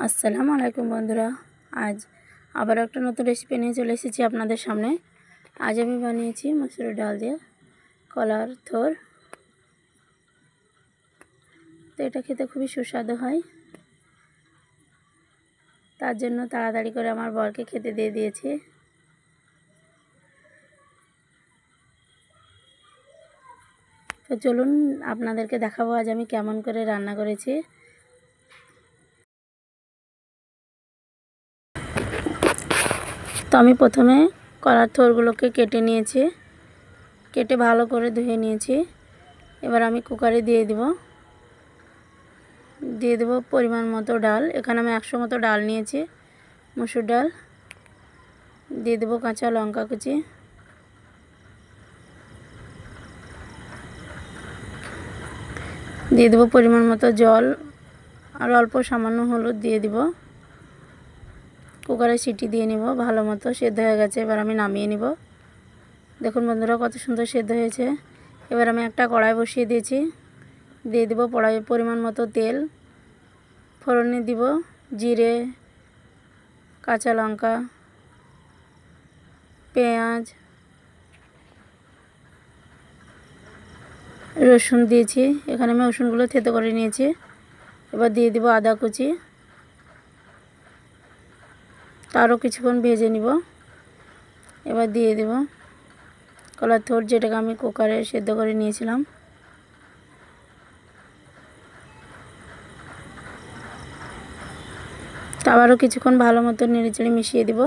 আসসালামু আলাইকুম বন্ধুরা। আজ আবার একটা নতুন রেসিপি নিয়ে চলে এসেছি আপনাদের সামনে। আজ আমি বানিয়েছি মসুর ডাল দিয়ে কলার থোর। তো এটা খেতে খুবই সুস্বাদু হয়। তার জন্য তাড়াতাড়ি করে আমার বরকে খেতে দিয়ে দিয়েছি। তো চলুন আপনাদেরকে দেখাবো আজ আমি কেমন করে রান্না করেছি। তো আমি প্রথমে কলার থোরগুলোকে কেটে নিয়েছি, কেটে ভালো করে ধুয়ে নিয়েছি। এবার আমি কুকারে দিয়ে দেব পরিমাণ মতো ডাল। এখানে আমি 100 মতো ডাল নিয়েছি, মসুর ডাল। দিয়ে দেব কাঁচা লঙ্কা কুচি, দিয়ে দেব পরিমাণ মতো জল আর অল্প সামান্য হলুদ দিয়ে দিব। কুকারে সিটি দিয়ে নিব, ভালো মতো সেদ্ধ হয়ে গেছে। এবার আমি নামিয়ে নিব। দেখুন বন্ধুরা কত সুন্দর সেদ্ধ হয়েছে। এবার আমি একটা কড়াই বসিয়ে দিয়েছি, দিয়ে দেব পরিমাণ মতো তেল। ফোড়নে দিব জিরে, কাঁচা লঙ্কা, পেঁয়াজ, রসুন দিয়েছি। এখানে আমি রসুনগুলো থেতো করে নিয়েছি। এবার দিয়ে দিব আদা কুচি। তারও কিছুক্ষণ ভেজে নিব। এবার দিয়ে দেব কলার থোর, যেটাকে আমি কুকারে সেদ্ধ করে নিয়েছিলাম। আবারও কিছুক্ষণ ভালো মতো নেড়েচেড়ে মিশিয়ে দেব।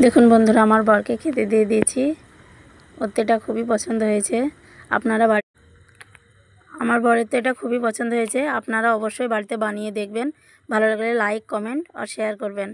দেখুন বন্ধুরা আমার বরকে খেতে দিয়ে দিয়েছি। ওর তো এটা খুবই পছন্দ হয়েছে। আমার বরের তো এটা খুবই পছন্দ হয়েছে। আপনারা অবশ্যই বাড়িতে বানিয়ে দেখবেন। ভালো লাগলে লাইক, কমেন্ট আর শেয়ার করবেন।